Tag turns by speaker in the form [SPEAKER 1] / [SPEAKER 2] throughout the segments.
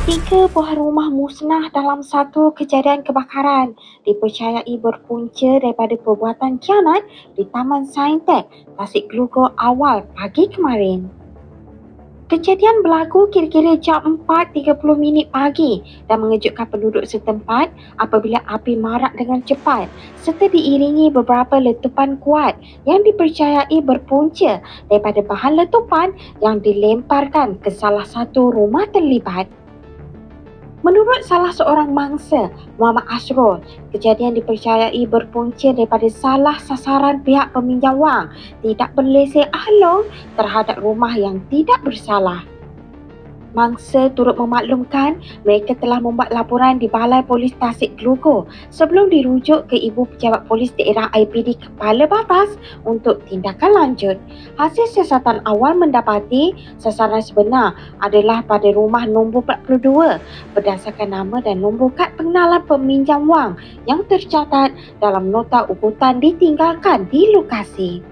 [SPEAKER 1] Tiga buah rumah musnah dalam satu kejadian kebakaran dipercayai berpunca daripada perbuatan khianat di Taman Saintek, Tasik Gelugor awal pagi kemarin. Kejadian berlaku kira-kira jam 4.30 pagi dan mengejutkan penduduk setempat apabila api marak dengan cepat serta diiringi beberapa letupan kuat yang dipercayai berpunca daripada bahan letupan yang dilemparkan ke salah satu rumah terlibat. Menurut salah seorang mangsa, Muhammad Asrul, kejadian dipercayai berpunca daripada salah sasaran pihak peminjam wang tidak berlesen ahlong terhadap rumah yang tidak bersalah. Mangsa turut memaklumkan mereka telah membuat laporan di Balai Polis Tasik Gelugor sebelum dirujuk ke Ibu Pejabat Polis Daerah IPD Kepala Batas untuk tindakan lanjut. Hasil siasatan awal mendapati sasaran sebenar adalah pada rumah nombor 42 berdasarkan nama dan nombor kad pengenalan peminjam wang yang tercatat dalam nota ugutan ditinggalkan di lokasi.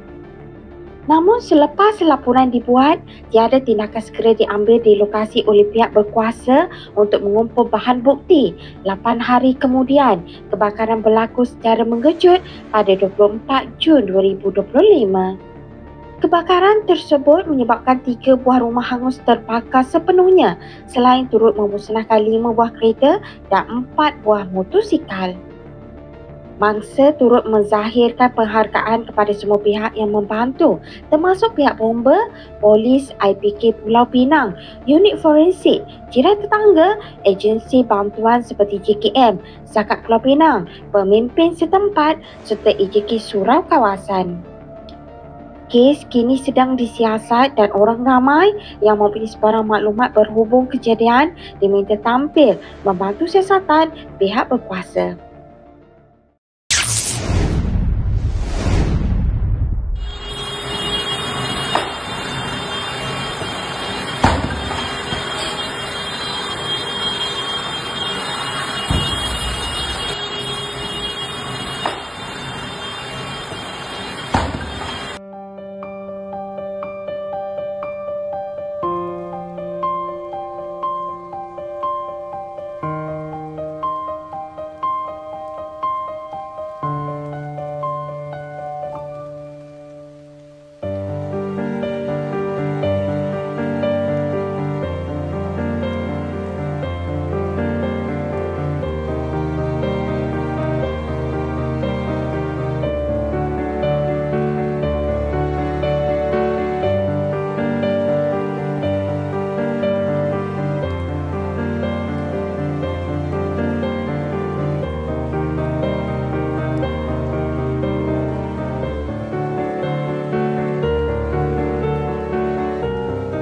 [SPEAKER 1] Namun selepas laporan dibuat, tiada tindakan segera diambil di lokasi oleh pihak berkuasa untuk mengumpul bahan bukti. 8 hari kemudian, kebakaran berlaku secara mengejut pada 24 Jun 2025. Kebakaran tersebut menyebabkan 3 buah rumah hangus terbakar sepenuhnya selain turut memusnahkan 5 buah kereta dan 4 buah motosikal. Mangsa turut menzahirkan penghargaan kepada semua pihak yang membantu termasuk pihak bomba, polis, IPK Pulau Pinang, unit forensik, jiran tetangga, agensi bantuan seperti JKM, Zakat Pulau Pinang, pemimpin setempat serta EJK Surau Kawasan. Kes kini sedang disiasat dan orang ramai yang mempunyai sebarang maklumat berhubung kejadian diminta tampil membantu siasatan pihak berkuasa.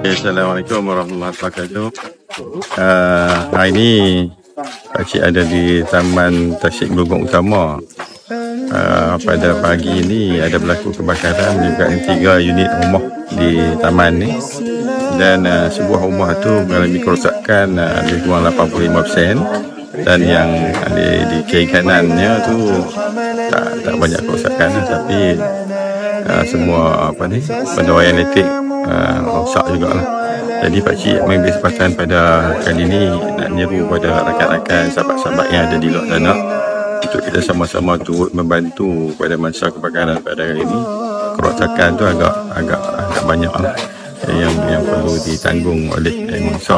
[SPEAKER 2] Assalamualaikum warahmatullahi wabarakatuh. Hari ini Pakcik ada di Taman Tasik Gelugor Utama. Pada pagi ini ada berlaku kebakaran menyebabkan 3 unit rumah di taman ni, dan sebuah rumah tu mengalami kerosakan lebih kurang 85%, dan yang di kiri kanannya tu tak banyak kerosakan, tapi semua pendawaian elektrik rosak jugalah. Jadi Pakcik mengambil kesempatan pada kali ini nak menyeru kepada rakan-rakan sahabat-sahabat yang ada di luar sana untuk kita sama-sama turut membantu pada masa kebakaran pada hari ini. Kerosakan tu agak banyak lah yang perlu ditanggung oleh mangsa.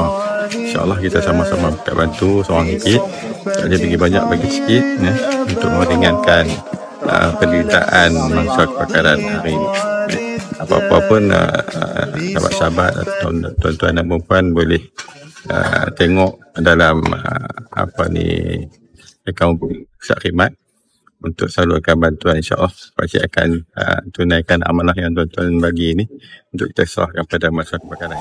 [SPEAKER 2] InsyaAllah kita sama-sama bantu seorang sikit, tak boleh bagi banyak, bagi sikit untuk meringankan penderitaan mangsa kebakaran hari ini. Apa-apa pun sahabat-sahabat atau tuan-tuan dan puan boleh tengok dalam akaun pusat khidmat untuk salurkan bantuan. InsyaAllah Pakcik akan tunaikan amanah yang tuan-tuan bagi ini untuk kita serahkan pada masa kebakaran.